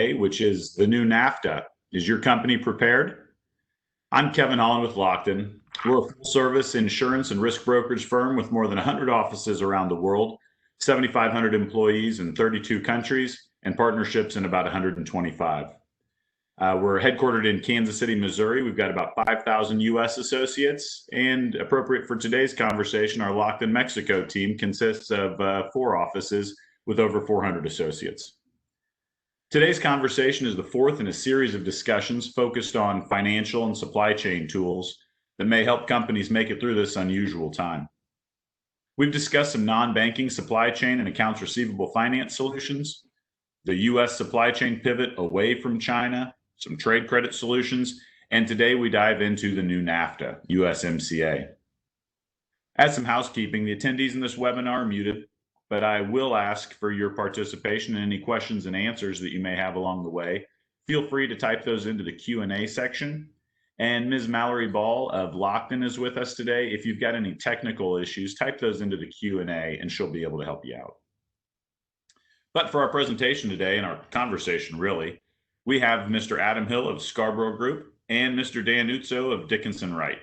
which is the new NAFTA. Is your company prepared? I'm Kevin Holland with Lockton. We're a full-service insurance and risk brokerage firm with more than 100 offices around the world, 7,500 employees in 32 countries, and partnerships in about 125. We're headquartered in Kansas City, Missouri. We've got about 5,000 U.S. associates, and appropriate for today's conversation, our Lockton Mexico team consists of 4 offices with over 400 associates. Today's conversation is the fourth in a series of discussions focused on financial and supply chain tools that may help companies make it through this unusual time. We've discussed some non-banking supply chain and accounts receivable finance solutions, the U.S. supply chain pivot away from China, some trade credit solutions, and today we dive into the new NAFTA, USMCA. As some housekeeping, the attendees in this webinar are muted, but I will ask for your participation and any questions and answers that you may have along the way. Feel free to type those into the Q&A section. And Ms. Mallory Ball of Lockton is with us today. If you've got any technical issues, type those into the Q&A and she'll be able to help you out. But for our presentation today and our conversation really, we have Mr. Adam Hill of Scarborough Group and Mr. Dan Utso of Dickinson Wright.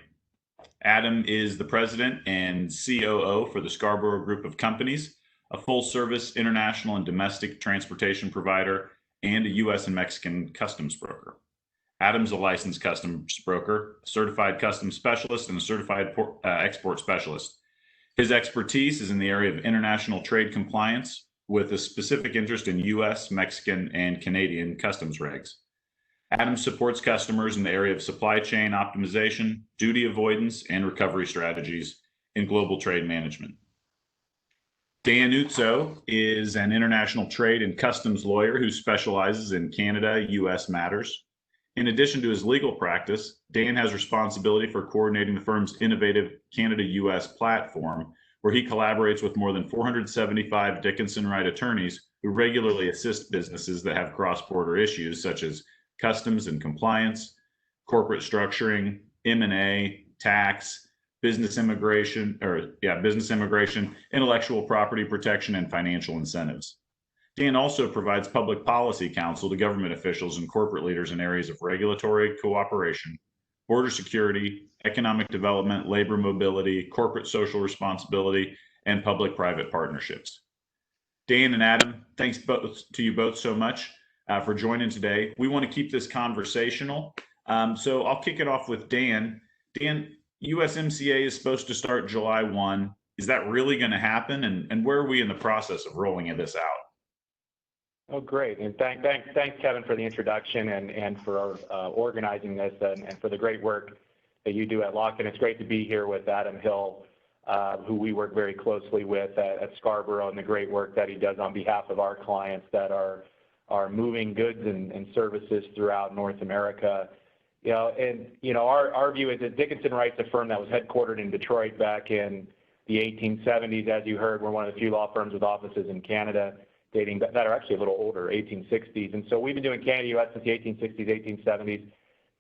Adam is the president and COO for the Scarborough Group of companies, a full-service international and domestic transportation provider, and a U.S. and Mexican customs broker. Adam's a licensed customs broker, a certified customs specialist, and a certified export specialist. His expertise is in the area of international trade compliance with a specific interest in U.S., Mexican, and Canadian customs regs. Adam supports customers in the area of supply chain optimization, duty avoidance, and recovery strategies in global trade management. Dan Utso is an international trade and customs lawyer who specializes in Canada, U.S. matters. In addition to his legal practice, Dan has responsibility for coordinating the firm's innovative Canada-U.S. platform, where he collaborates with more than 475 Dickinson Wright attorneys who regularly assist businesses that have cross-border issues such as customs and compliance, corporate structuring, M&A, tax, business immigration, intellectual property protection, and financial incentives. Dan also provides public policy counsel to government officials and corporate leaders in areas of regulatory cooperation, border security, economic development, labor mobility, corporate social responsibility, and public-private partnerships. Dan and Adam, thanks to you both so much for joining today. We want to keep this conversational, so I'll kick it off with Dan. Dan, USMCA is supposed to start July 1. Is that really going to happen? And where are we in the process of rolling this out? Oh, great. And thanks, Kevin, for the introduction and for organizing this and for the great work that you do at Lockton. It's great to be here with Adam Hill, who we work very closely with at Scarborough, and the great work that he does on behalf of our clients that are moving goods and services throughout North America. Our view is that Dickinson Wright's a firm that was headquartered in Detroit back in the 1870s. As you heard, we're one of the few law firms with offices in Canada that are actually a little older, 1860s. And so we've been doing Canada-U.S. since the 1860s, 1870s,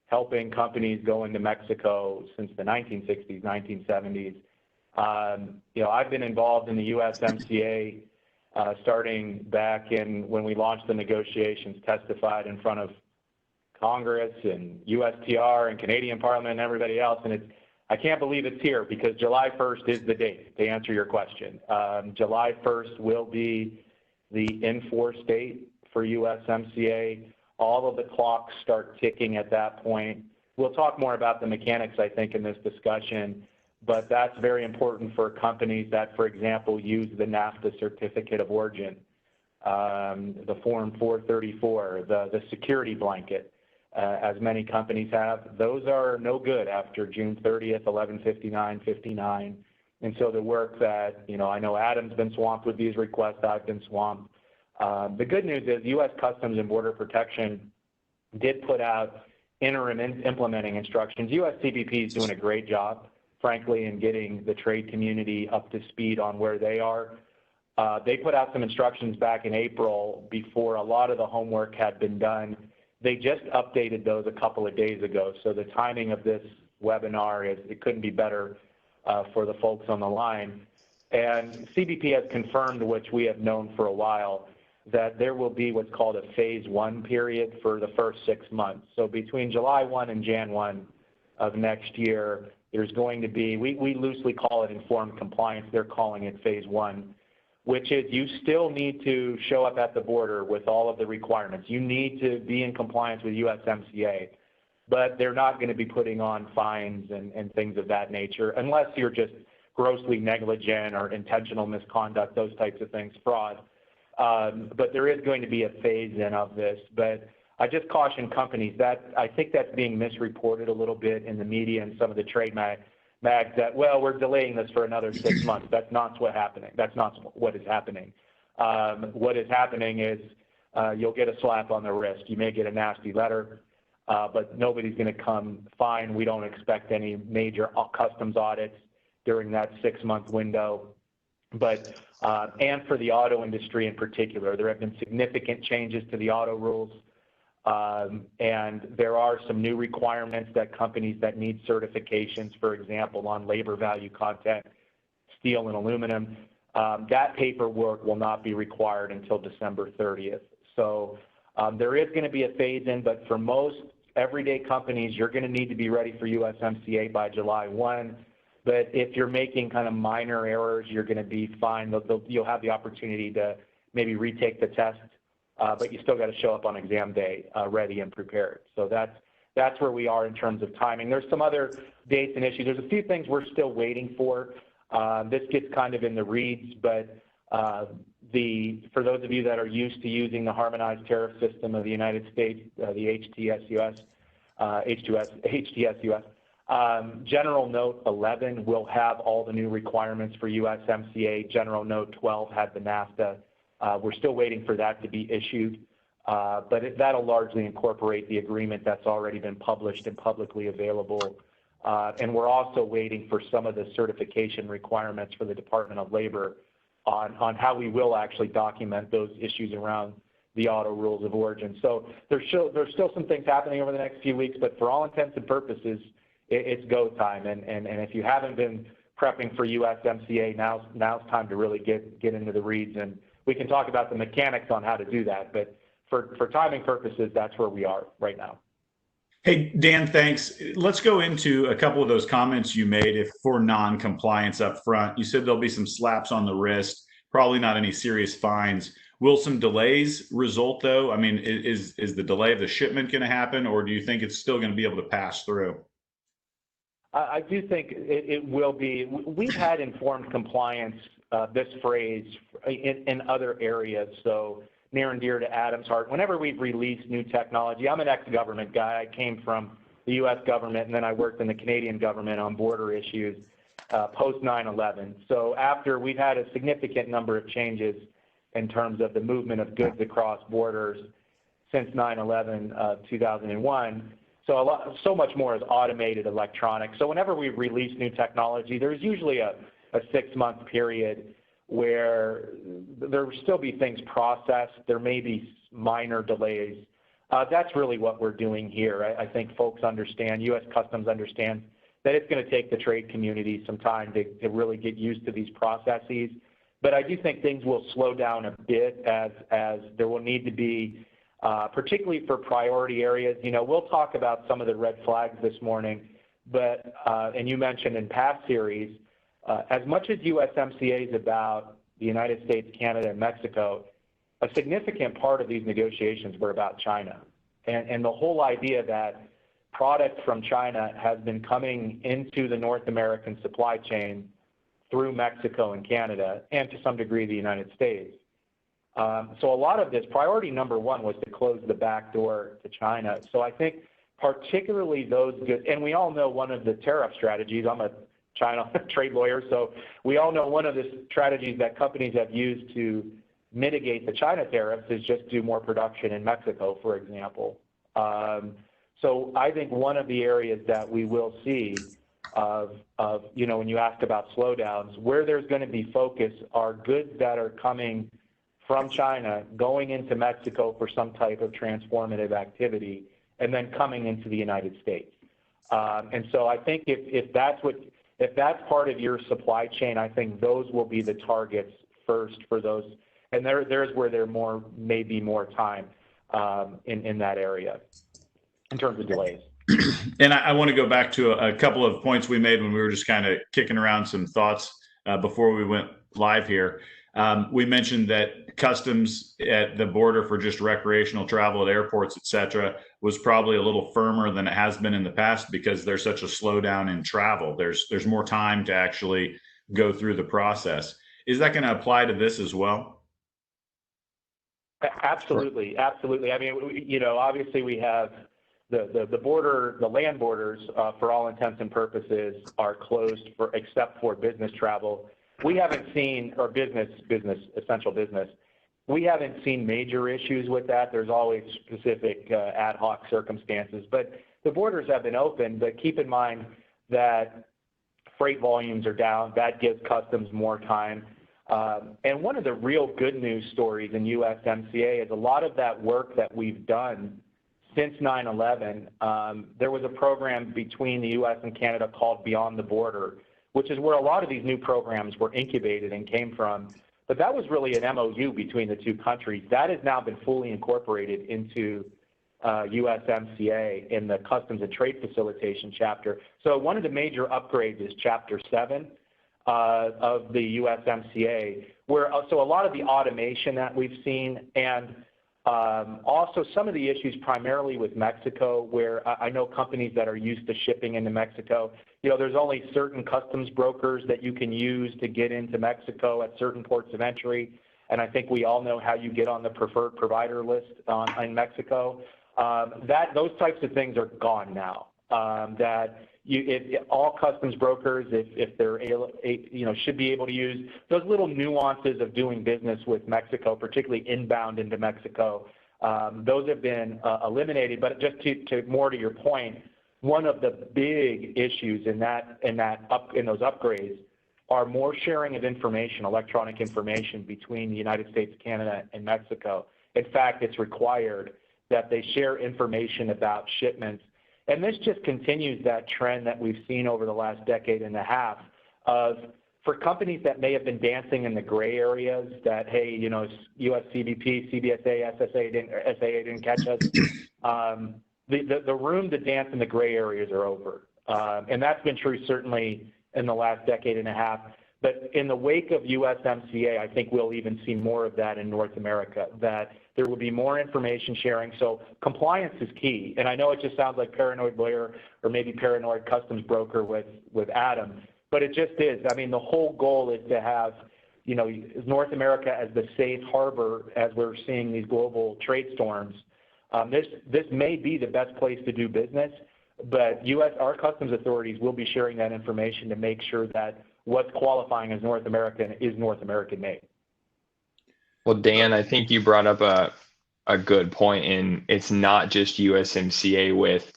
helping companies go into Mexico since the 1960s, 1970s. I've been involved in the USMCA starting back when we launched the negotiations, testified in front of Congress and USTR and Canadian Parliament and everybody else, and I can't believe it's here because July 1st is the date, to answer your question. July 1st will be the in-force date for USMCA. All of the clocks start ticking at that point. We'll talk more about the mechanics, I think, in this discussion, but that's very important for companies that, for example, use the NAFTA Certificate of Origin, the Form 434, the security blanket, as many companies have. Those are no good after June 30th, 11/59/59. And so the work that, I know Adam's been swamped with these requests, I've been swamped. The good news is U.S. Customs and Border Protection did put out interim implementing instructions. U.S. CBP is doing a great job, frankly, in getting the trade community up to speed on where they are. They put out some instructions back in April before a lot of the homework had been done. They just updated those a couple of days ago, so the timing of this webinar it couldn't be better for the folks on the line. And CBP has confirmed, which we have known for a while, that there will be what's called a phase 1 period for the first 6 months. So between July 1 and Jan 1 of next year, there's going to be, we loosely call it informed compliance. They're calling it phase 1, which is you still need to show up at the border with all of the requirements. You need to be in compliance with USMCA, but they're not going to be putting on fines and things of that nature unless you're just grossly negligent or intentional misconduct, those types of things, fraud. But there is going to be a phase-in of this. But I just caution companies that I think that's being misreported a little bit in the media and some of the trade mags that, well, we're delaying this for another 6 months. That's not what's happening. That's not what is happening. What is happening is you'll get a slap on the wrist. You may get a nasty letter, but nobody's going to come fine. We don't expect any major customs audits during that 6-month window. But, and for the auto industry in particular, there have been significant changes to the auto rules. And there are some new requirements that companies that need certifications, for example, on labor value content, steel and aluminum, that paperwork will not be required until December 30th. So there is going to be a phase-in, but for most everyday companies, you're going to need to be ready for USMCA by July 1. But if you're making kind of minor errors, you're going to be fine. You'll have the opportunity to maybe retake the test, but you still got to show up on exam day ready and prepared. So that's where we are in terms of timing. There's some other dates and issues. There's a few things we're still waiting for. This gets kind of in the reeds, but for those of you that are used to using the harmonized tariff system of the United States, the HTSUS, General Note 11 will have all the new requirements for USMCA. General Note 12 had the NAFTA. We're still waiting for that to be issued, but that'll largely incorporate the agreement that's already been published and publicly available. And we're also waiting for some of the certification requirements for the Department of Labor on how we will actually document those issues around the auto rules of origin. So there's still some things happening over the next few weeks, but for all intents and purposes, it's go time. And if you haven't been prepping for USMCA, now's time to really get into the reeds. And we can talk about the mechanics on how to do that. But for timing purposes, that's where we are right now. Hey, Dan, thanks. Let's go into a couple of those comments you made for non-compliance up front. You said there'll be some slaps on the wrist, probably not any serious fines. Will some delays result, though? I mean, is the delay of the shipment going to happen, or do you think it's still going to be able to pass through? I do think it will be. We've had informed compliance, this phrase, in other areas, so near and dear to Adam's heart. Whenever we've released new technology, I'm an ex-government guy. I came from the U.S. government, and then I worked in the Canadian government on border issues post 9/11. So after we've had a significant number of changes in terms of the movement of goods across borders since 9/11, 2001. So much more is automated, electronic. So whenever we release new technology, there's usually a 6-month period where there will still be things processed. There may be minor delays. That's really what we're doing here. I think folks understand, U.S. Customs understands that it's going to take the trade community some time to really get used to these processes. But I do think things will slow down a bit as there will need to be, particularly for priority areas. You know, we'll talk about some of the red flags this morning, but, and you mentioned in past series, as much as USMCA is about the United States, Canada, and Mexico, a significant part of these negotiations were about China. And the whole idea that product from China has been coming into the North American supply chain through Mexico and Canada, and to some degree the United States. So a lot of this, priority number one was to close the back door to China. So I think particularly those goods, and we all know one of the tariff strategies, I'm a China trade lawyer, so we all know one of the strategies that companies have used to mitigate the China tariffs is just do more production in Mexico, for example. So I think one of the areas that we will see of you know, when you ask about slowdowns, where there's going to be focus are goods that are coming from China, going into Mexico for some type of transformative activity, and then coming into the United States. And so I think if that's part of your supply chain, I think those will be the targets first for those. And there's where there may be more time in that area in terms of delays. And I want to go back to a couple of points we made when we were just kind of kicking around some thoughts before we went live here. We mentioned that customs at the border for just recreational travel at airports, et cetera, was probably a little firmer than it has been in the past because there's such a slowdown in travel. There's more time to actually go through the process. Is that going to apply to this as well? Absolutely, absolutely. I mean, obviously we have the border, the land borders, for all intents and purposes, are closed except for business travel. We haven't seen, or essential business. We haven't seen major issues with that. There's always specific ad hoc circumstances, but the borders have been open. But keep in mind that freight volumes are down. That gives customs more time. And one of the real good news stories in USMCA is a lot of that work that we've done since 9/11. There was a program between the U.S. and Canada called Beyond the Border, which is where a lot of these new programs were incubated and came from. But that was really an MOU between the two countries. That has now been fully incorporated into USMCA in the Customs and Trade Facilitation chapter. So one of the major upgrades is Chapter 7 of the USMCA, where so a lot of the automation that we've seen, and also some of the issues primarily with Mexico, where I know companies that are used to shipping into Mexico, there's only certain customs brokers that you can use to get into Mexico at certain ports of entry. And I think we all know how you get on the preferred provider list in Mexico. Those types of things are gone now. All customs brokers, if they're should be able to use those little nuances of doing business with Mexico, particularly inbound into Mexico. Those have been eliminated. But just to more to your point, one of the big issues in those upgrades are more sharing of information, electronic information between the United States, Canada, and Mexico. In fact, it's required that they share information about shipments. And this just continues that trend that we've seen over the last decade and a half of, for companies that may have been dancing in the gray areas that, hey, US CBP, CBSA, SAA didn't catch us. The room to dance in the gray areas are over. And that's been true certainly in the last decade and a half. But in the wake of USMCA, I think we'll even see more of that in North America, that there will be more information sharing. So compliance is key. And I know it just sounds like paranoid lawyer or maybe paranoid customs broker with Adam, but it just is. I mean, the whole goal is to have, North America as the safe harbor as we're seeing these global trade storms. This may be the best place to do business, but our customs authorities will be sharing that information to make sure that what's qualifying as North American is North American made. Well, Dan, I think you brought up a good point in it's not just USMCA with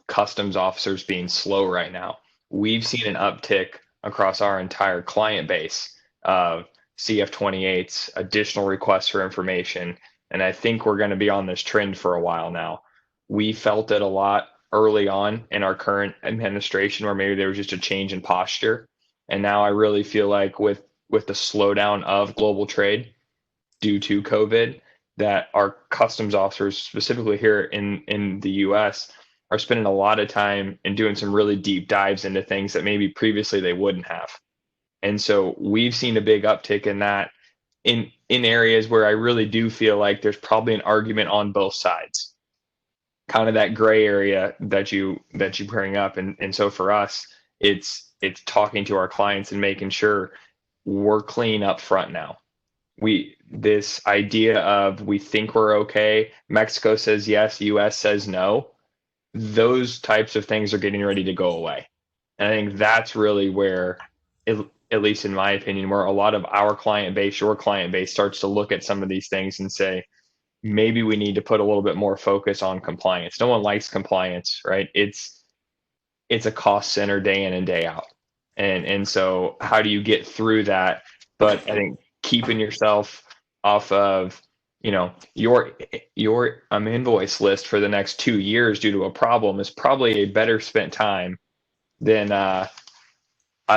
customs officers being slow right now. We've seen an uptick across our entire client base of CF-28s, additional requests for information, and I think we're going to be on this trend for a while now. We felt it a lot early on in our current administration where maybe there was just a change in posture. And now I really feel like with the slowdown of global trade due to COVID, that our customs officers, specifically here in the US, are spending a lot of time and doing some really deep dives into things that maybe previously they wouldn't have. And so we've seen a big uptick in that in areas where I really do feel like there's probably an argument on both sides. Kind of that gray area that you bring up. And so for us, it's talking to our clients and making sure we're clean up front now. This idea of we think we're okay, Mexico says yes, US says no, those types of things are getting ready to go away. And I think that's really where, at least in my opinion, where a lot of our client base, your client base, starts to look at some of these things and say, maybe we need to put a little bit more focus on compliance. No one likes compliance, right? It's a cost center day in and day out. And so how do you get through that? But I think keeping yourself off of, your invoice list for the next 2 years due to a problem is probably a better spent time than I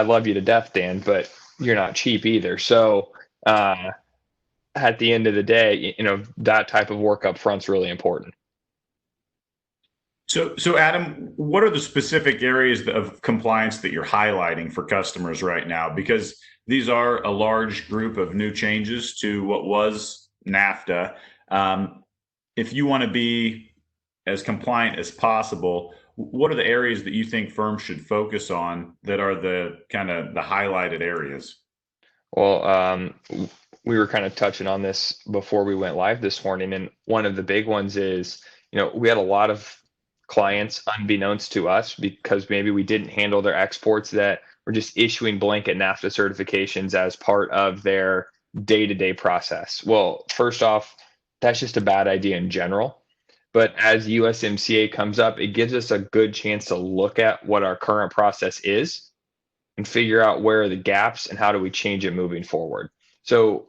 love you to death, Dan, but you're not cheap either. So at the end of the day, that type of work up front is really important. So Adam, what are the specific areas of compliance that you're highlighting for customers right now? Because these are a large group of new changes to what was NAFTA. If you want to be as compliant as possible, what are the areas that you think firms should focus on that are the kind of the highlighted areas? Well, we were kind of touching on this before we went live this morning, and one of the big ones is, we had a lot of clients unbeknownst to us because maybe we didn't handle their exports that were just issuing blanket NAFTA certifications as part of their day-to-day process. Well, first off, that's just a bad idea in general. But as USMCA comes up, it gives us a good chance to look at what our current process is and figure out where are the gaps and how do we change it moving forward. So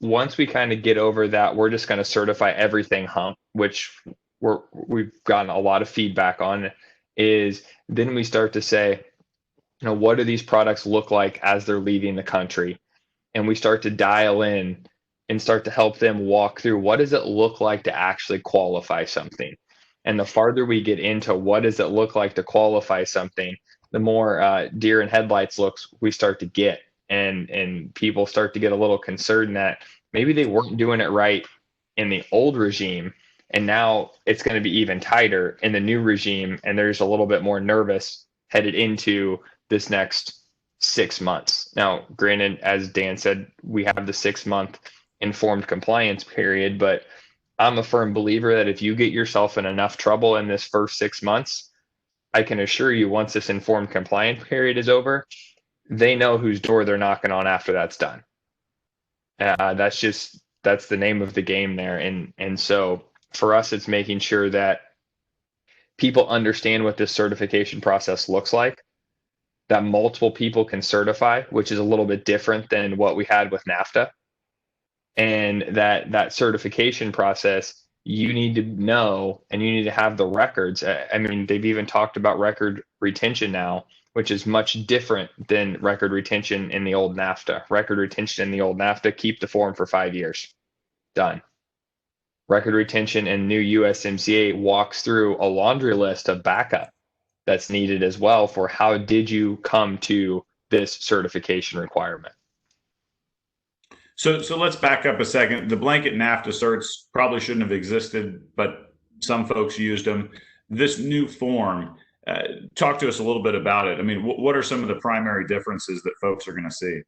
once we kind of get over that, we're just going to certify everything hump, which we've gotten a lot of feedback on, is then we start to say, what do these products look like as they're leaving the country? And we start to dial in and start to help them walk through what does it look like to actually qualify something. And the farther we get into what does it look like to qualify something, the more deer in headlights looks we start to get. And people start to get a little concerned that maybe they weren't doing it right in the old regime, and now it's going to be even tighter in the new regime, and there's a little bit more nervous headed into this next 6 months. Now, granted, as Dan said, we have the 6-month informed compliance period, but I'm a firm believer that if you get yourself in enough trouble in this first 6 months, I can assure you once this informed compliance period is over, they know whose door they're knocking on after that's done. That's the name of the game there. And so for us, it's making sure that people understand what this certification process looks like, that multiple people can certify, which is a little bit different than what we had with NAFTA. And that certification process, you need to know and you need to have the records. I mean, they've even talked about record retention now, which is much different than record retention in the old NAFTA. Record retention in the old NAFTA, keep the form for 5 years. Done. Record retention in new USMCA walks through a laundry list of backup that's needed as well for how did you come to this certification requirement. So let's back up a second. The blanket NAFTA certs probably shouldn't have existed, but some folks used them. This new form, talk to us a little bit about it. I mean, what are some of the primary differences that folks are going to see?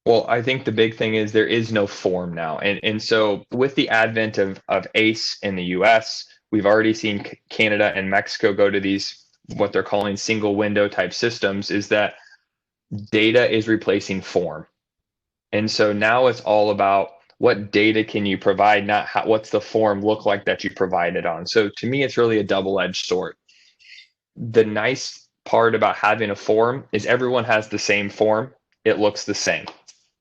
Well, I think the big thing is there is no form now. And so with the advent of ACE in the US, we've already seen Canada and Mexico go to these, what they're calling single window type systems, is that data is replacing form. And so now it's all about what data can you provide, not what's the form look like that you provided on. So to me, it's really a double-edged sword. The nice part about having a form is everyone has the same form. It looks the same,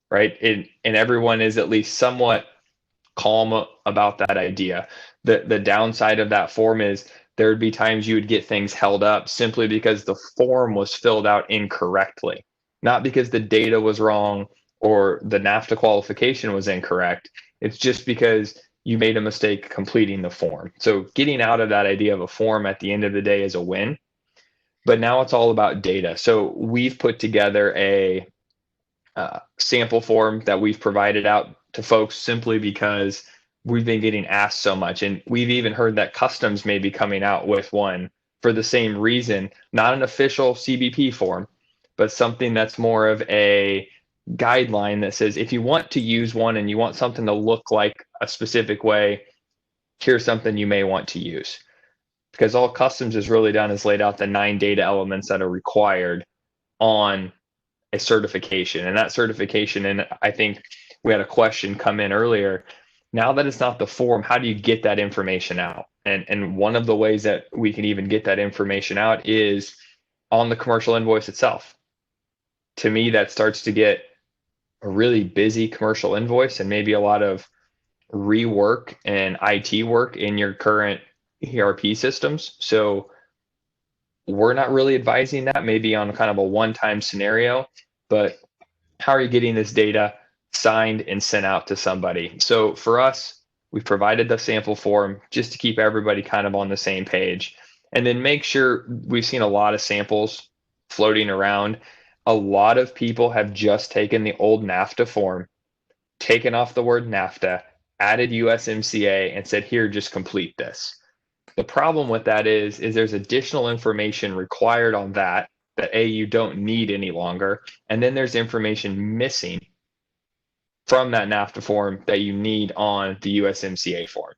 right? And everyone is at least somewhat calm about that idea. The downside of that form is there would be times you would get things held up simply because the form was filled out incorrectly, not because the data was wrong or the NAFTA qualification was incorrect. It's just because you made a mistake completing the form. So getting out of that idea of a form at the end of the day is a win. But now it's all about data. So we've put together a sample form that we've provided out to folks simply because we've been getting asked so much. And we've even heard that customs may be coming out with one for the same reason, not an official CBP form, but something that's more of a guideline that says if you want to use one and you want something to look like a specific way, here's something you may want to use. Because all customs has really done is laid out the 9 data elements that are required on a certification. And that certification, and I think we had a question come in earlier, now that it's not the form, how do you get that information out? And one of the ways that we can even get that information out is on the commercial invoice itself. To me, that starts to get a really busy commercial invoice and maybe a lot of rework and IT work in your current ERP systems. So we're not really advising that, maybe on kind of a one-time scenario, but how are you getting this data signed and sent out to somebody. So for us, we've provided the sample form just to keep everybody kind of on the same page. And then make sure, we've seen a lot of samples floating around. A lot of people have just taken the old NAFTA form, taken off the word NAFTA, added USMCA, and said, here, just complete this. The problem with that is there's additional information required on that A, you don't need any longer. And then there's information missing from that NAFTA form that you need on the USMCA form.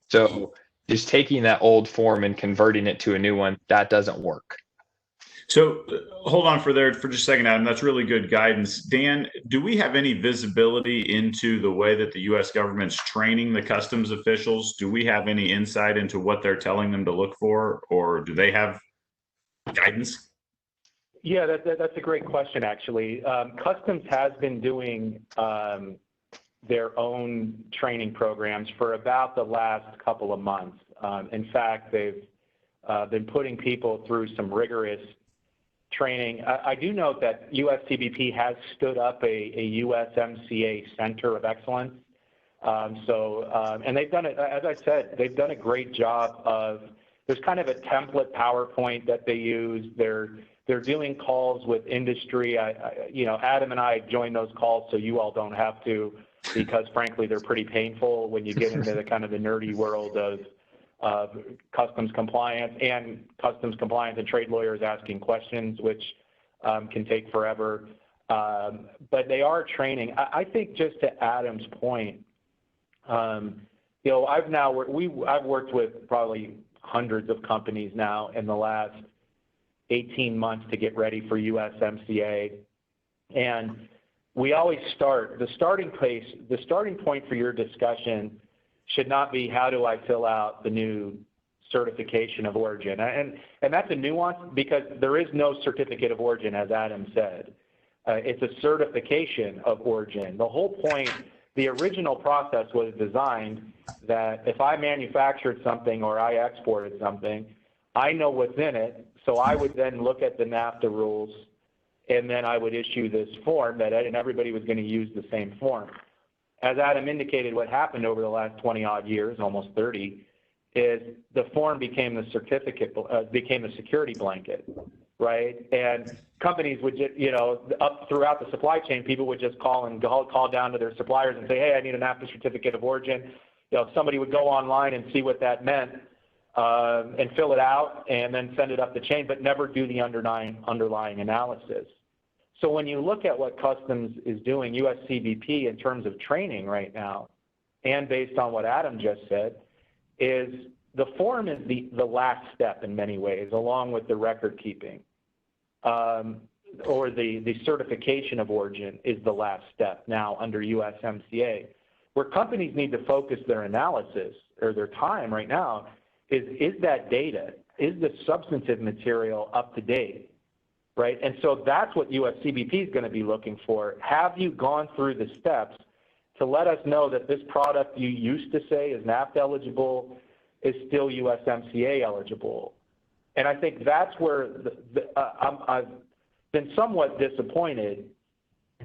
So just taking that old form and converting it to a new one, that doesn't work. So hold on for just a second, Adam. That's really good guidance. Dan, do we have any visibility into the way that the U.S. government's training the customs officials? Do we have any insight into what they're telling them to look for, or do they have guidance? Yeah, that's a great question, actually. Customs has been doing their own training programs for about the last couple of months. In fact, they've been putting people through some rigorous training. I do note that USCBP has stood up a USMCA Center of Excellence. And they've done it, as I said, they've done a great job of, there's kind of a template PowerPoint that they use. They're doing calls with industry. Adam and I join those calls so you all don't have to, because frankly, they're pretty painful when you get into the kind of the nerdy world of customs compliance and trade lawyers asking questions, which can take forever. But they are training. I think, just to Adam's point, I've worked with probably hundreds of companies now in the last 18 months to get ready for USMCA. And we always start, the starting point for your discussion should not be, how do I fill out the new certification of origin? And that's a nuance, because there is no certificate of origin, as Adam said. It's a certification of origin. The whole point, the original process was designed that if I manufactured something or I exported something, I know what's in it, so I would then look at the NAFTA rules, and then I would issue this form and everybody was going to use the same form. As Adam indicated, what happened over the last 20 odd years, almost 30, is the form became the certificate, became the security blanket, right? And companies would just, up throughout the supply chain, people would just call down to their suppliers and say, hey, I need a NAFTA certificate of origin. Somebody would go online and see what that meant and fill it out and then send it up the chain, but never do the underlying analysis. So when you look at what Customs is doing, USCBP, in terms of training right now, and based on what Adam just said, is the form is the last step in many ways, along with the record keeping, or the certification of origin is the last step now under USMCA. Where companies need to focus their analysis or their time right now is that data, is the substantive material up to date? Right? And so that's what USCBP is going to be looking for. Have you gone through the steps to let us know that this product you used to say is NAFTA eligible is still USMCA eligible? And I think that's where I've been somewhat disappointed,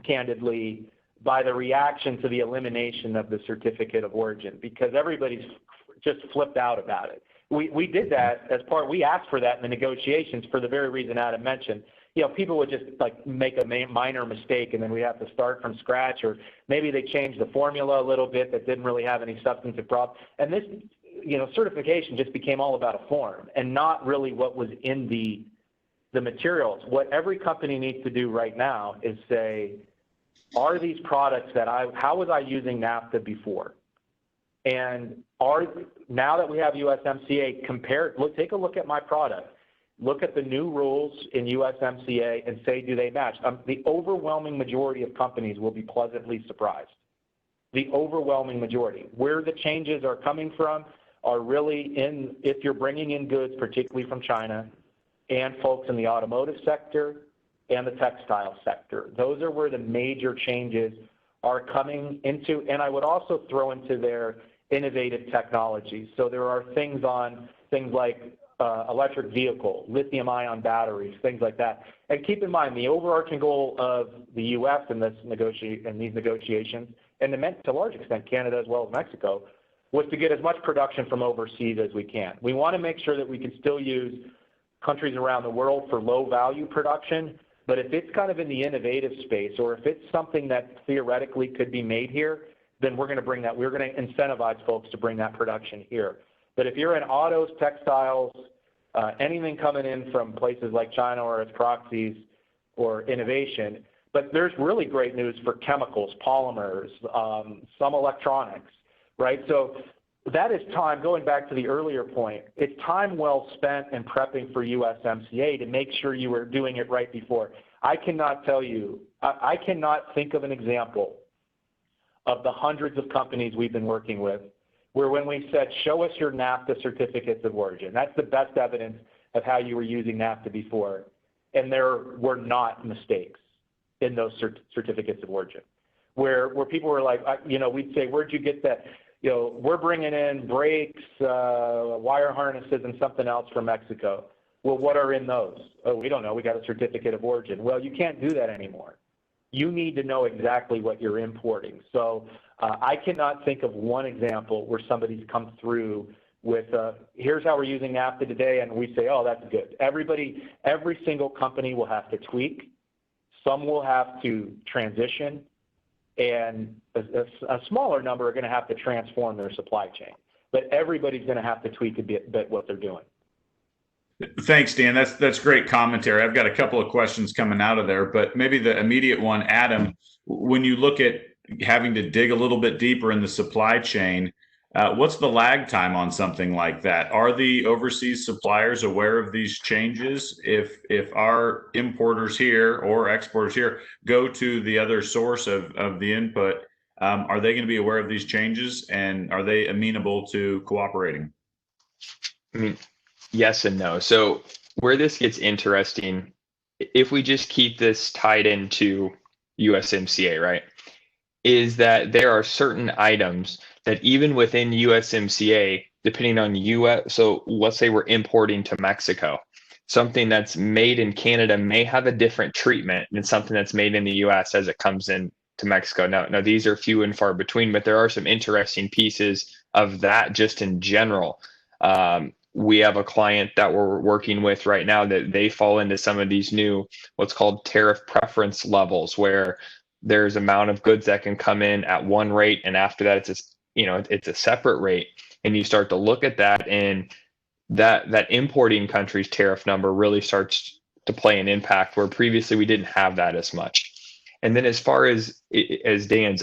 candidly, by the reaction to the elimination of the certificate of origin, because everybody's just flipped out about it. We did that as we asked for that in the negotiations for the very reason Adam mentioned. People would just make a minor mistake and then we have to start from scratch, or maybe they changed the formula a little bit that didn't really have any substantive problem. And this, certification just became all about a form and not really what was in the materials. What every company needs to do right now is say, are these products how was I using NAFTA before? And now that we have USMCA, take a look at my product. Look at the new rules in USMCA and say, do they match? The overwhelming majority of companies will be pleasantly surprised. The overwhelming majority. Where the changes are coming from are really if you're bringing in goods, particularly from China, and folks in the automotive sector and the textile sector. Those are where the major changes are coming into, and I would also throw into their innovative technologies. So there are things like electric vehicle, lithium-ion batteries, things like that. And keep in mind, the overarching goal of the U.S. in these negotiations, and to a large extent Canada as well as Mexico, was to get as much production from overseas as we can. We want to make sure that we can still use countries around the world for low-value production, but if it's kind of in the innovative space, or if it's something that theoretically could be made here, then we're going to bring that. We're going to incentivize folks to bring that production here. But if you're in autos, textiles, anything coming in from places like China or its proxies or innovation, but there's really great news for chemicals, polymers, some electronics, right? So that is time, going back to the earlier point, it's time well spent in prepping for USMCA to make sure you were doing it right before. I cannot tell you, I cannot think of an example of the hundreds of companies we've been working with where when we said, show us your NAFTA certificates of origin, that's the best evidence of how you were using NAFTA before, and there were not mistakes in those certificates of origin, where people were like, we'd say, where'd you get that? We're bringing in brakes, wire harnesses, and something else from Mexico. Well, what are in those? Oh, we don't know. We got a certificate of origin. Well, you can't do that anymore. You need to know exactly what you're importing. So I cannot think of one example where somebody's come through with, here's how we're using NAFTA today, and we say, oh, that's good. Every single company will have to tweak. Some will have to transition, and a smaller number are going to have to transform their supply chain. But everybody's going to have to tweak a bit what they're doing. Thanks, Dan. That's great commentary. I've got a couple of questions coming out of there, but maybe the immediate one, Adam, when you look at having to dig a little bit deeper in the supply chain, what's the lag time on something like that? Are the overseas suppliers aware of these changes? If our importers here or exporters here go to the other source of the input, are they going to be aware of these changes, and are they amenable to cooperating? I mean, yes and no. So where this gets interesting, if we just keep this tied into USMCA, right, is that there are certain items that even within USMCA, depending on US, so let's say we're importing to Mexico, something that's made in Canada may have a different treatment than something that's made in the US as it comes in to Mexico. Now these are few and far between, but there are some interesting pieces of that just in general. We have a client that we're working with right now that they fall into some of these new, what's called tariff preference levels, where there's amount of goods that can come in at one rate, and after that it's a separate rate. And you start to look at that, and that importing country's tariff number really starts to play an impact where previously we didn't have that as much. And then as far as Dan's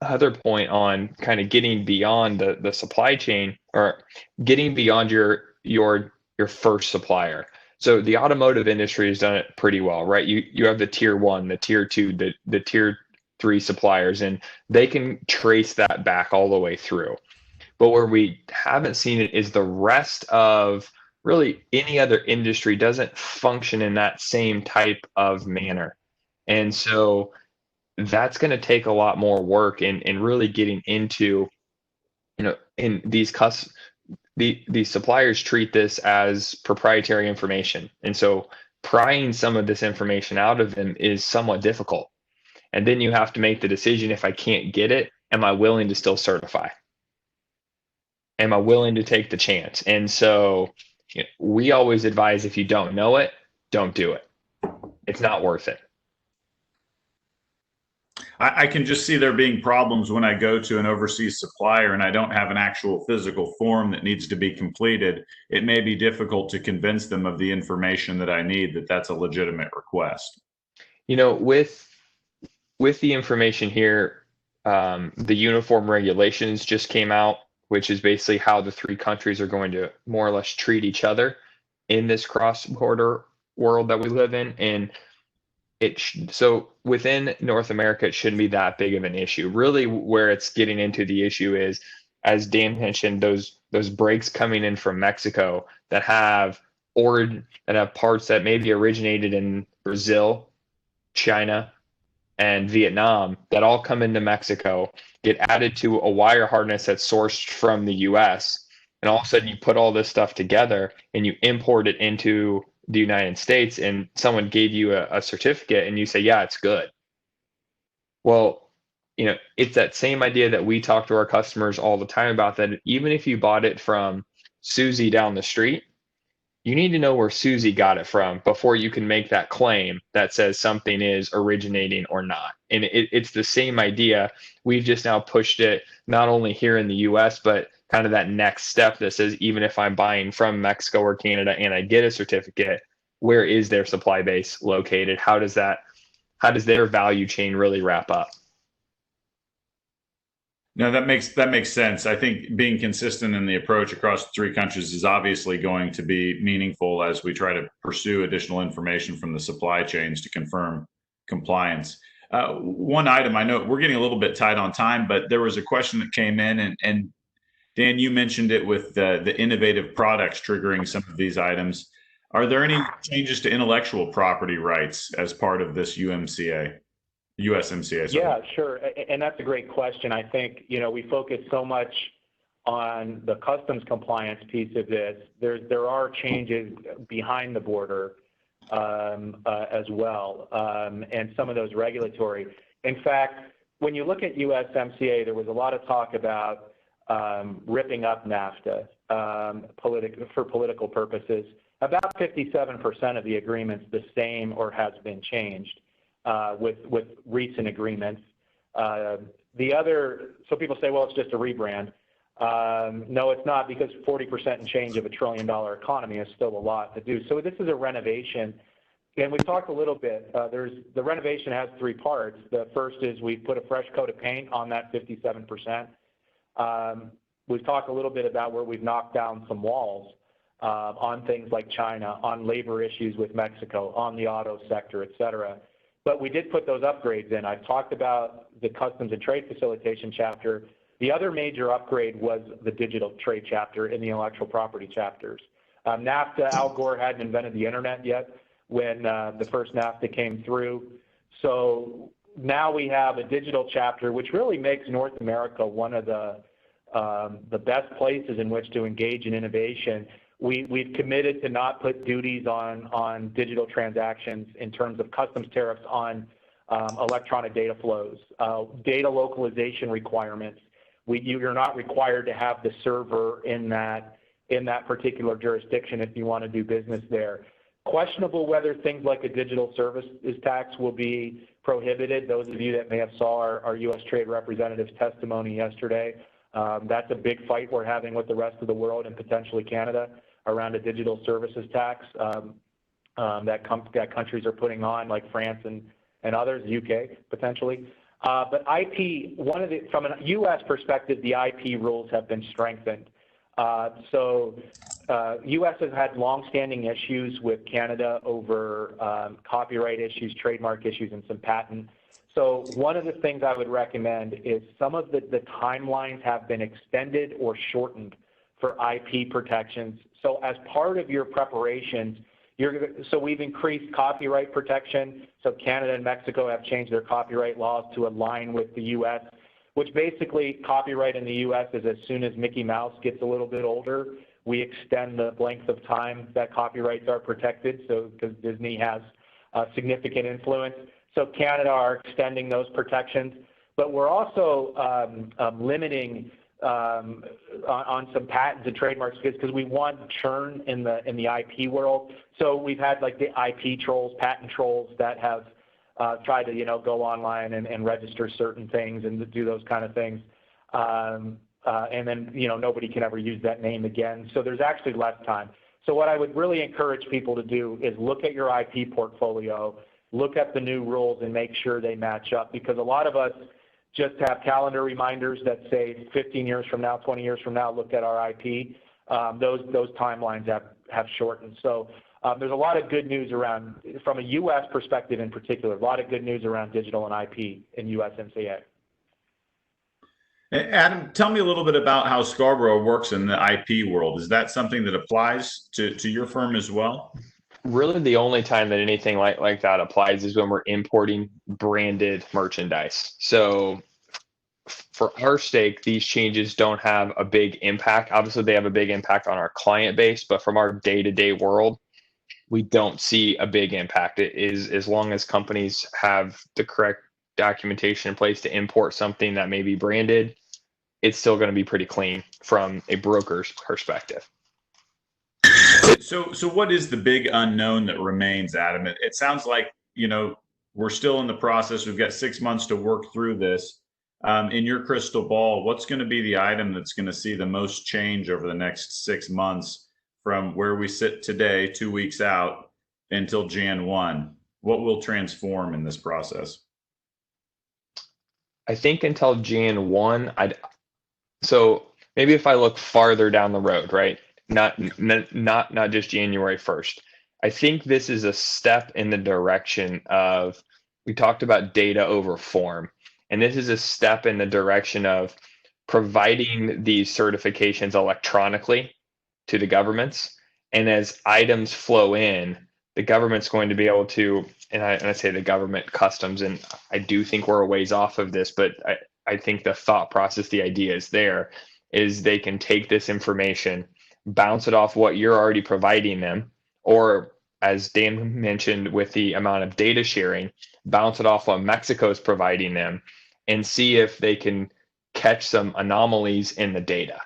other point on kind of getting beyond the supply chain, or getting beyond your first supplier. So the automotive industry has done it pretty well, right? You have the tier 1, the tier 2, the tier 3 suppliers, and they can trace that back all the way through. But where we haven't seen it is the rest of really any other industry doesn't function in that same type of manner. And so that's going to take a lot more work in really getting into, in these these suppliers treat this as proprietary information. And so prying some of this information out of them is somewhat difficult. And then you have to make the decision, if I can't get it, am I willing to still certify? Am I willing to take the chance? And so we always advise, if you don't know it, don't do it. It's not worth it. I can just see there being problems when I go to an overseas supplier and I don't have an actual physical form that needs to be completed. It may be difficult to convince them of the information that I need, that's a legitimate request. With the information here, the uniform regulations just came out, which is basically how the three countries are going to more or less treat each other in this cross-border world that we live in. And so within North America, it shouldn't be that big of an issue. Really, where it's getting into the issue is, as Dan mentioned, those brakes coming in from Mexico that have parts that maybe originated in Brazil, China, and Vietnam that all come into Mexico, get added to a wire harness that's sourced from the US, And all of a sudden you put all this stuff together and you import it into the United States, and someone gave you a certificate and you say, yeah, it's good. Well, it's that same idea that we talk to our customers all the time about, that even if you bought it from Susie down the street, you need to know where Susie got it from before you can make that claim that says something is originating or not. And it's the same idea. We've just now pushed it not only here in the US, but kind of that next step that says, even if I'm buying from Mexico or Canada and I get a certificate, where is their supply base located? How does their value chain really wrap up? No, that makes sense. I think being consistent in the approach across 3 countries is obviously going to be meaningful as we try to pursue additional information from the supply chains to confirm compliance. One item, I know we're getting a little bit tight on time, but there was a question that came in, and Dan, you mentioned it with the innovative products triggering some of these items. Are there any changes to intellectual property rights as part of this USMCA? Sorry. Yeah, sure. And that's a great question. I think, we focus so much on the customs compliance piece of this. There are changes behind the border as well, and some of those regulatory. In fact, when you look at USMCA, there was a lot of talk about ripping up NAFTA for political purposes. About 57% of the agreement's the same or has been changed. With recent agreements. So people say, well, it's just a rebrand. No, it's not, because 40% and change of $1 trillion economy is still a lot to do. So this is a renovation. And we talked a little bit, the renovation has 3 parts. The first is we put a fresh coat of paint on that 57%. We've talked a little bit about where we've knocked down some walls on things like China, on labor issues with Mexico, on the auto sector, et cetera. But we did put those upgrades in. I've talked about the Customs and Trade Facilitation chapter. The other major upgrade was the digital trade chapter and the intellectual property chapters. NAFTA, Al Gore hadn't invented the internet yet when the first NAFTA came through. So now we have a digital chapter, which really makes North America one of the best places in which to engage in innovation. We've committed to not put duties on digital transactions in terms of customs tariffs on electronic data flows, data localization requirements. You're not required to have the server in that particular jurisdiction if you want to do business there. Questionable whether things like a digital services tax will be prohibited. Those of you that may have saw our U.S. Trade Representative's testimony yesterday, that's a big fight we're having with the rest of the world and potentially Canada around a digital services tax that countries are putting on, like France and others, UK potentially. But IP, from a U.S. perspective, the IP rules have been strengthened. So U.S. has had longstanding issues with Canada over copyright issues, trademark issues, and some patent. So one of the things I would recommend is some of the timelines have been extended or shortened for IP protections. So as part of your preparations, so we've increased copyright protection. So Canada and Mexico have changed their copyright laws to align with the U.S., which basically copyright in the U.S. is as soon as Mickey Mouse gets a little bit older, we extend the length of time that copyrights are protected, so because Disney has significant influence. So Canada are extending those protections, but we're also limiting on some patents and trademarks because we want churn in the IP world. So we've had like the IP trolls, patent trolls that have tried to go online and register certain things and do those kind of things, and then nobody can ever use that name again. So there's actually less time. So what I would really encourage people to do is look at your IP portfolio, look at the new rules, and make sure they match up, because a lot of us just have calendar reminders that say 15 years from now, 20 years from now, look at our IP. Those timelines have shortened. So there's a lot of good news around, from a U.S. perspective in particular, a lot of good news around digital and IP in USMCA. Adam, tell me a little bit about how Scarborough works in the IP world. Is that something that applies to your firm as well? Really, the only time that anything like that applies is when we're importing branded merchandise. So for our sake, these changes don't have a big impact. Obviously, they have a big impact on our client base, but from our day-to-day world, we don't see a big impact. It is as long as companies have the correct documentation in place to import something that may be branded, it's still going to be pretty clean from a broker's perspective. So what is the big unknown that remains, Adam? It sounds like, we're still in the process. We've got 6 months to work through this. In your crystal ball, what's going to be the item that's going to see the most change over the next 6 months from where we sit today, 2 weeks out, until Jan 1? What will transform in this process? I think until Jan 1, so maybe if I look farther down the road, right? Not just January 1st. I think this is a step in the direction of, we talked about data over form, and this is a step in the direction of providing these certifications electronically to the governments. And as items flow in, the government's going to be able to, and I say the government, customs, and I do think we're a ways off of this, but I think the thought process, the idea is there, is they can take this information, bounce it off what you're already providing them, or as Dan mentioned with the amount of data sharing, bounce it off what Mexico's providing them and see if they can catch some anomalies in the data,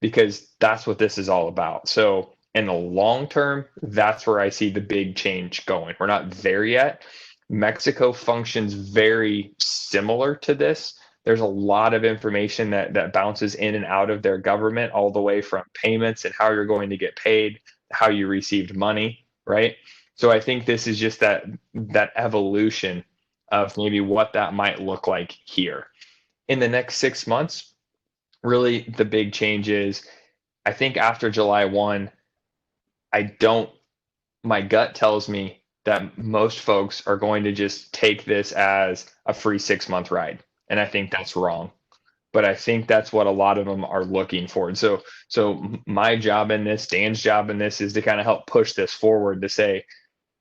because that's what this is all about. So in the long term, that's where I see the big change going. We're not there yet. Mexico functions very similar to this. There's a lot of information that bounces in and out of their government, all the way from payments and how you're going to get paid, how you received money, right? So I think this is just that evolution of maybe what that might look like here. In the next 6 months, really the big change is, I think after July 1, my gut tells me that most folks are going to just take this as a free 6-month ride. And I think that's wrong. But I think that's what a lot of them are looking for. And so my job in this, Dan's job in this, is to kind of help push this forward to say,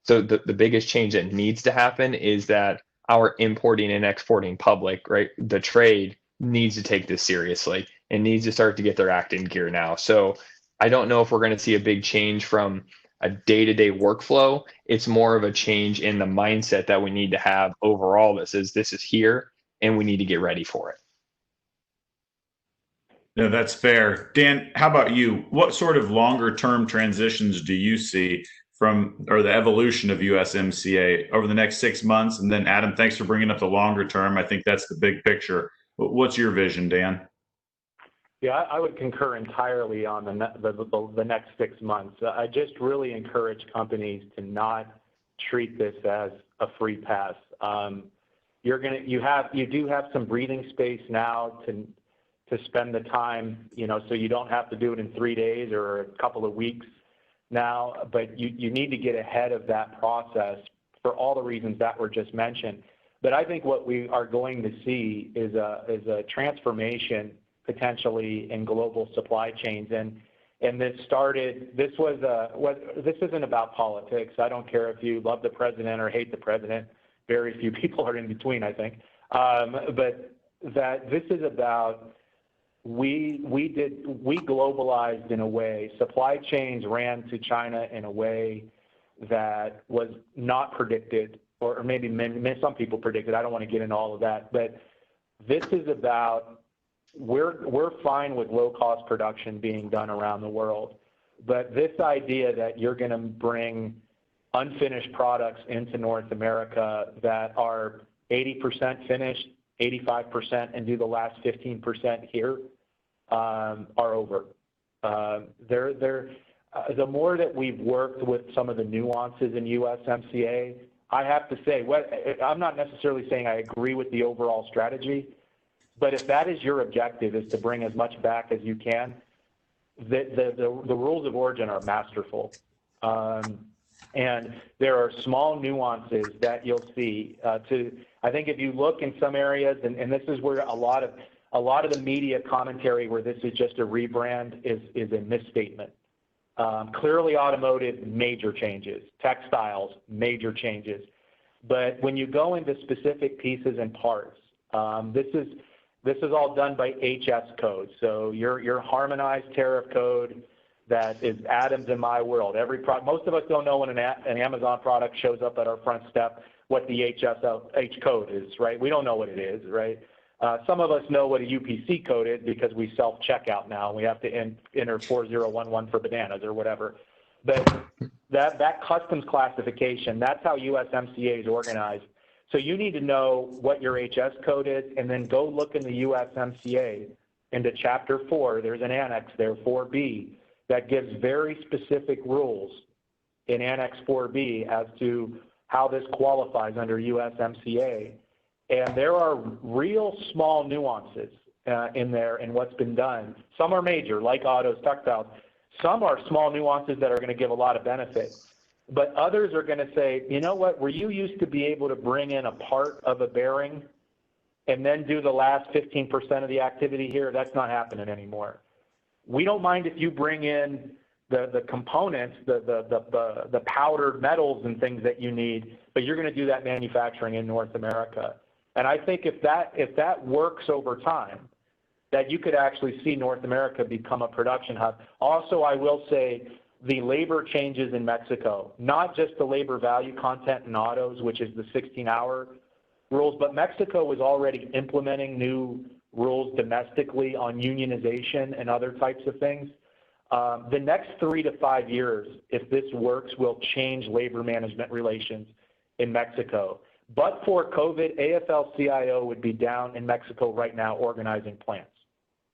so the biggest change that needs to happen is that our importing and exporting public, right, the trade needs to take this seriously and needs to start to get their act in gear now. So I don't know if we're going to see a big change from a day-to-day workflow. It's more of a change in the mindset that we need to have overall. This is here and we need to get ready for it. No, that's fair. Dan, how about you? What sort of longer term transitions do you see or the evolution of USMCA over the next 6 months? And then Adam, thanks for bringing up the longer term. I think that's the big picture. What's your vision, Dan? Yeah, I would concur entirely on the next 6 months. I just really encourage companies to not treat this as a free pass. You do have some breathing space now to spend the time, so you don't have to do it in 3 days or a couple of weeks now, but you need to get ahead of that process for all the reasons that were just mentioned. But I think what we are going to see is a transformation potentially in global supply chains. And this isn't about politics. I don't care if you love the president or hate the president. Very few people are in between, I think. But that this is about, we globalized in a way, supply chains ran to China in a way that was not predicted, or maybe some people predicted. I don't want to get into all of that, but this is about, we're fine with low-cost production being done around the world, but this idea that you're going to bring unfinished products into North America that are 80% finished, 85%, and do the last 15% here are over. The more that we've worked with some of the nuances in USMCA, I have to say, I'm not necessarily saying I agree with the overall strategy, but if that is your objective, is to bring as much back as you can, the rules of origin are masterful. And there are small nuances that you'll see. I think if you look in some areas, and this is where a lot of the media commentary where this is just a rebrand is a misstatement. Clearly automotive, major changes. Textiles, major changes. But when you go into specific pieces and parts, This is all done by HS code. So your harmonized tariff code that is atoms in my world. Most of us don't know when an Amazon product shows up at our front step what the H code is, right? We don't know what it is, right? Some of us know what a UPC code is because we self-checkout now. We have to enter 4011 for bananas or whatever. But that customs classification, that's how USMCA is organized. So you need to know what your HS code is, and then go look in the USMCA into Chapter 4. There's an annex there, 4B, that gives very specific rules in Annex 4B as to how this qualifies under USMCA. And there are real small nuances in there in what's been done. Some are major, like autos, textiles. Some are small nuances that are going to give a lot of benefit. But others are going to say, you know what, where you used to be able to bring in a part of a bearing and then do the last 15% of the activity here, that's not happening anymore. We don't mind if you bring in the components, the powdered metals and things that you need, but you're going to do that manufacturing in North America. And I think if that works over time, that you could actually see North America become a production hub. Also, I will say the labor changes in Mexico, not just the labor value content in autos, which is the 16-hour rules, but Mexico was already implementing new rules domestically on unionization and other types of things. The next 3 to 5 years, if this works, will change labor management relations in Mexico. But for COVID, AFL-CIO would be down in Mexico right now organizing plants.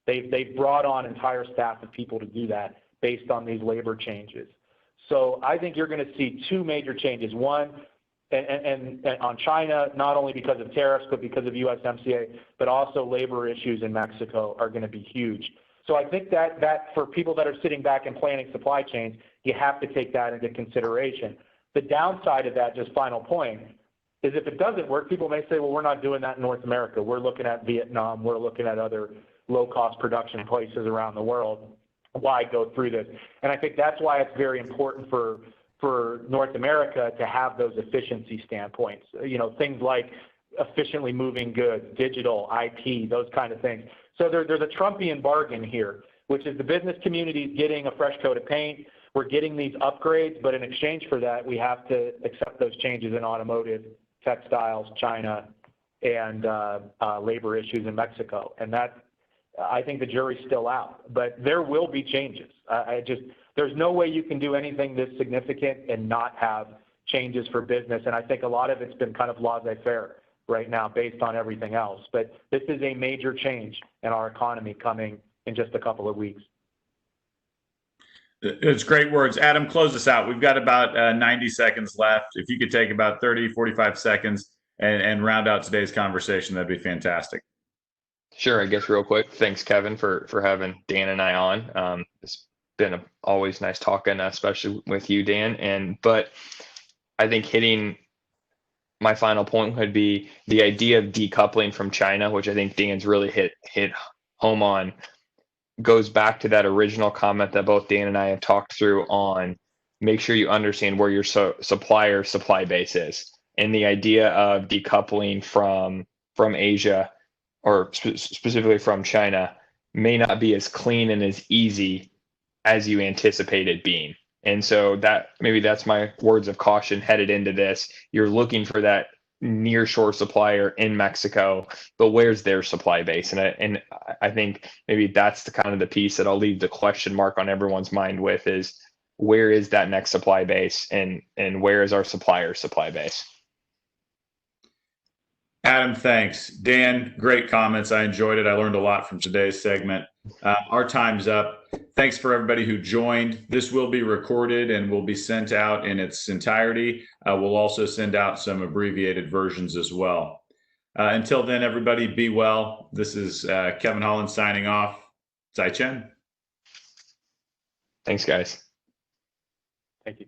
They've brought on entire staff of people to do that based on these labor changes. So I think you're going to see two major changes. One, and on China, not only because of tariffs, but because of USMCA, but also labor issues in Mexico are going to be huge. So I think that for people that are sitting back and planning supply chains, you have to take that into consideration. The downside of that, just final point, is if it doesn't work, people may say, well, we're not doing that in North America. We're looking at Vietnam. We're looking at other low-cost production places around the world. Why go through this? And I think that's why it's very important for North America to have those efficiency standpoints, you know, things like efficiently moving goods, digital, IP, those kind of things. So there's a Trumpian bargain here, which is the business community is getting a fresh coat of paint. We're getting these upgrades, but in exchange for that, we have to accept those changes in automotive, textiles, China, and labor issues in Mexico. And that, I think the jury's still out, but there will be changes. There's no way you can do anything this significant and not have changes for business. And I think a lot of it's been kind of laissez-faire right now based on everything else. But this is a major change in our economy coming in just a couple of weeks. It's great words. Adam, close us out. We've got about 90 seconds left. If you could take about 30, 45 seconds and round out today's conversation, that'd be fantastic. Sure. I guess real quick, thanks, Kevin, for having Dan and I on. It's been always nice talking, especially with you, Dan. But I think hitting my final point would be the idea of decoupling from China, which I think Dan's really hit home on, goes back to that original comment that both Dan and I have talked through on make sure you understand where your supplier supply base is. And the idea of decoupling from Asia or specifically from China may not be as clean and as easy as you anticipate it being. And so that's my words of caution headed into this. You're looking for that near shore supplier in Mexico, but where's their supply base? And I think maybe that's the kind of the piece that I'll leave the question mark on everyone's mind with is where is that next supply base and where is our supplier's supply base? Adam, thanks. Dan, great comments. I enjoyed it. I learned a lot from today's segment. Our time's up. Thanks for everybody who joined. This will be recorded and will be sent out in its entirety. We'll also send out some abbreviated versions as well. Until then, everybody, be well. This is Kevin Holland signing off. Zai Chen. Thanks, guys. Thank you.